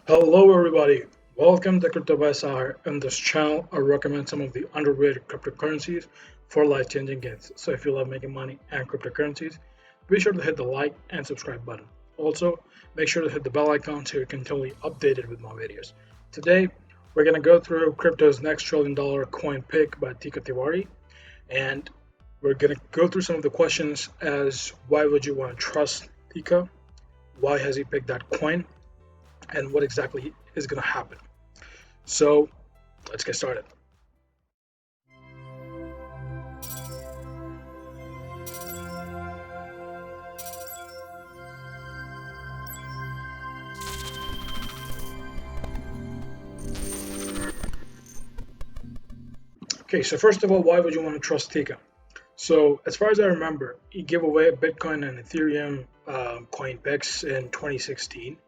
Hello, everybody. Welcome to Crypto by Sahar. In this channel, I recommend some of the underrated cryptocurrencies for life-changing gains. So, if you love making money and cryptocurrencies, be sure to hit the like and subscribe button. Also, make sure to hit the bell icon so you can totally updated with my videos. Today, we're gonna go through crypto's next trillion-dollar coin pick by Teeka Tiwari, and we're gonna go through some of the questions as why would you want to trust Teeka? Why has he picked that coin? And what exactly is going to happen. So let's get started. Okay, so first of all, why would you want to trust Teeka? So as far as I remember, he gave away Bitcoin and Ethereum coin picks in 2016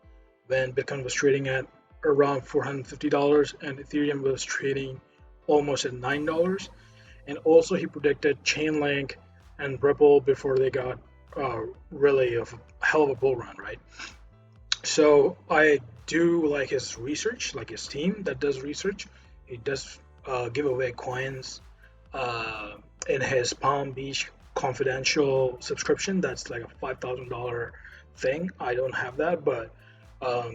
when Bitcoin was trading at around $450 and Ethereum was trading almost at $9. And also he predicted Chainlink and Ripple before they got really a hell of a bull run, right? So I do like his research, like his team that does research. He does give away coins in his Palm Beach confidential subscription. That's like a $5,000 thing. I don't have that, but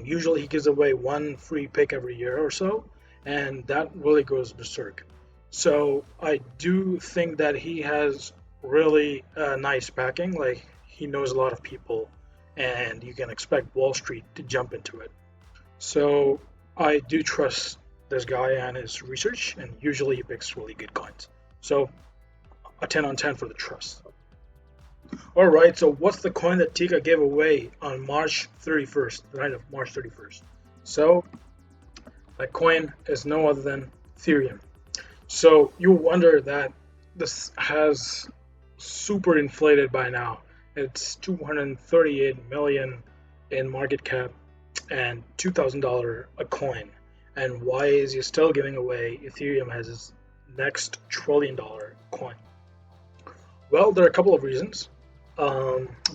usually he gives away one free pick every year or so, and that really goes berserk. So I do think that he has really nice backing. Like he knows a lot of people, and you can expect Wall Street to jump into it. So I do trust this guy and his research, and usually he picks really good coins. So a 10 on 10 for the trust. All right, so what's the coin that Tika gave away on March 31st, the night of March 31st? So that coin is no other than Ethereum. So you wonder that this has super inflated by now. It's 238 million in market cap and $2,000 a coin. And why is he still giving away Ethereum as his next trillion-dollar coin? Well, there are a couple of reasons.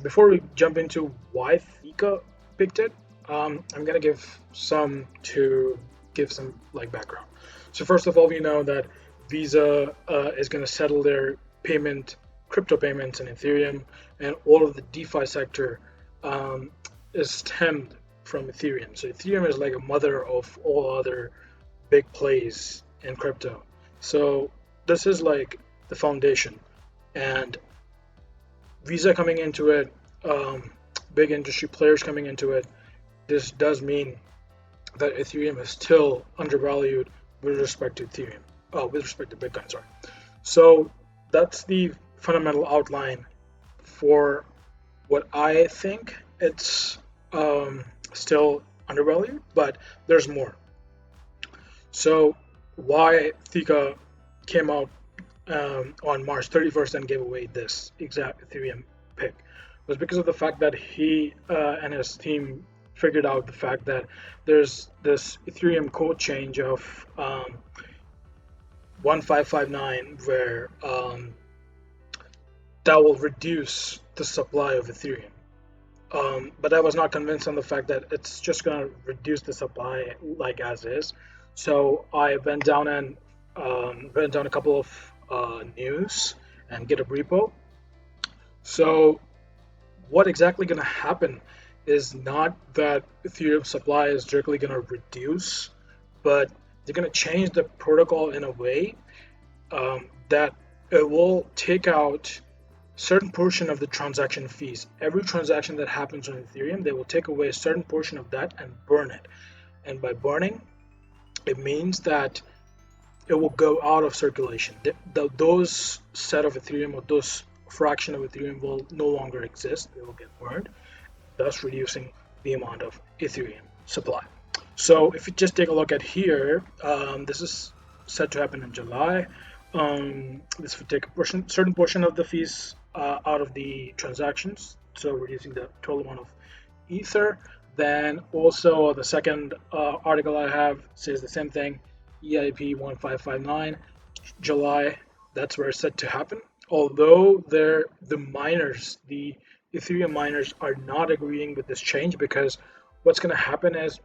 Before we jump into why Thika picked it, I'm gonna give some like background. So first of all, we know that Visa is gonna settle their crypto payments in Ethereum, and all of the DeFi sector is stemmed from Ethereum. So Ethereum is like a mother of all other big plays in crypto. So this is like the foundation, and Visa coming into it, big industry players coming into it. This does mean that Ethereum is still undervalued with respect to Ethereum. Oh, with respect to Bitcoin, sorry. So that's the fundamental outline for what I think. It's still undervalued, but there's more. So why Thika came out on March 31st and gave away this exact Ethereum pick was because of the fact that he and his team figured out the fact that there's this Ethereum code change of 1559 where that will reduce the supply of Ethereum. But I was not convinced on the fact that it's just going to reduce the supply like as is. So I went down a couple of news and get a repo. So what exactly going to happen is not that Ethereum supply is directly going to reduce, but they're going to change the protocol in a way that it will take out certain portion of the transaction fees. Every transaction that happens on Ethereum, they will take away a certain portion of that and burn it. And by burning, it means that it will go out of circulation. Those set of Ethereum or those fraction of Ethereum will no longer exist. They will get burned, thus reducing the amount of Ethereum supply. So if you just take a look at here, this is set to happen in July. This would take a certain portion of the fees out of the transactions, so reducing the total amount of Ether. Then also the second article I have says the same thing, EIP 1559, July, that's where it's set to happen. Although the Ethereum miners are not agreeing with this change, because what's going to happen is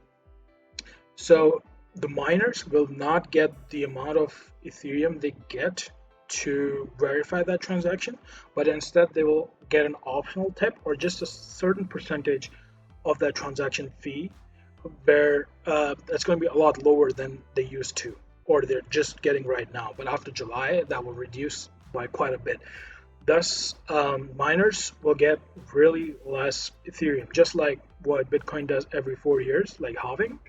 So the miners will not get the amount of Ethereum they get to verify that transaction, but instead they will get an optional tip or just a certain percentage of that transaction fee, where that's going to be a lot lower than they used to, or they're just getting right now. But after July, that will reduce by quite a bit. Thus, miners will get really less Ethereum, just like what Bitcoin does every 4 years, like halving.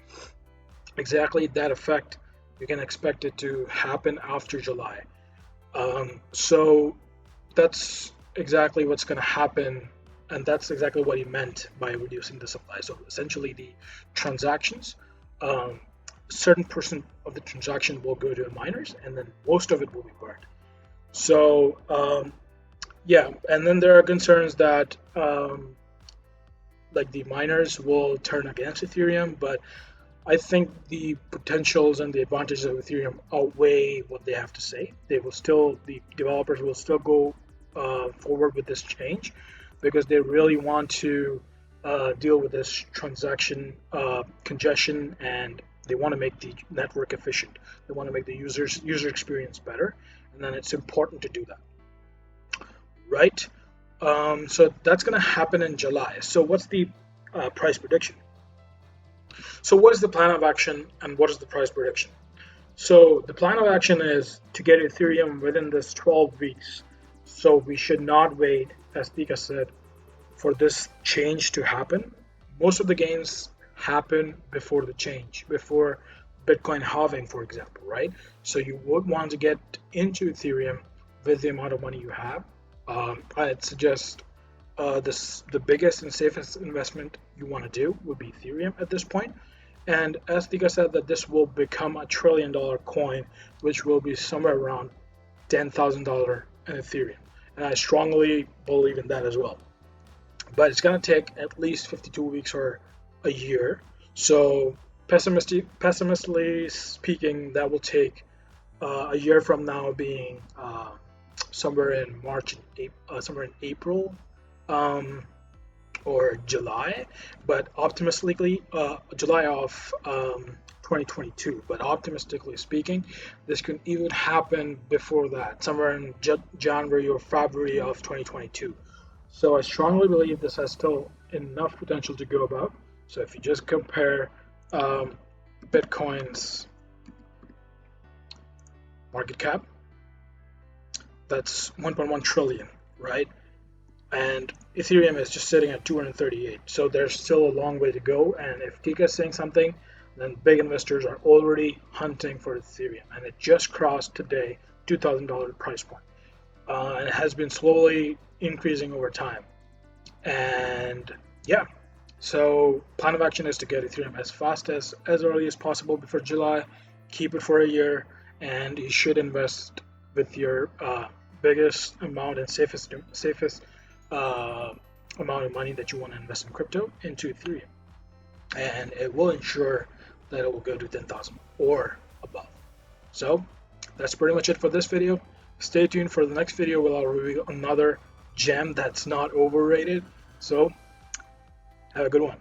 Exactly that effect, you can expect it to happen after July. So that's exactly what's going to happen, and that's exactly what he meant by reducing the supply. So essentially, the transactions, certain percent of the transaction will go to the miners, and then most of it will be burned. So yeah, and then there are concerns that like the miners will turn against Ethereum, but I think the potentials and the advantages of Ethereum outweigh what they have to say. The developers will still go forward with this change because they really want to deal with this transaction congestion, and they want to make the network efficient. They want to make the user experience better, and then it's important to do that, right? So that's going to happen in July. So what's the price prediction? So what is the plan of action and what is the price prediction? So the plan of action is to get Ethereum within this 12 weeks. So we should not wait, as Teeka said, for this change to happen. Most of the gains happen before the change, before Bitcoin halving, for example, right? So you would want to get into Ethereum with the amount of money you have. I'd suggest the biggest and safest investment you want to do would be Ethereum at this point. And as Teeka said, that this will become a $1 trillion coin, which will be somewhere around $10,000 in Ethereum. And I strongly believe in that as well. But it's going to take at least 52 weeks or a year. So pessimistically speaking, that will take a year from now, being somewhere in somewhere in April or July, but optimistically, July of 2022. But optimistically speaking, this could even happen before that, somewhere in January or February of 2022. So I strongly believe this has still enough potential to go about. So if you just compare Bitcoin's market cap, that's 1.1 trillion, right? And Ethereum is just sitting at 238. So there's still a long way to go. And if Teeka is saying something, then big investors are already hunting for Ethereum. And it just crossed today $2,000 price point. And it has been slowly increasing over time. And yeah, so plan of action is to get Ethereum as fast as early as possible before July. Keep it for a year, and you should invest with your biggest amount and safest amount of money that you want to invest in crypto into Ethereum, and it will ensure that it will go to 10,000 or above. So that's pretty much it for this video. Stay tuned for the next video where I'll reveal another gem that's not overrated. So have a good one.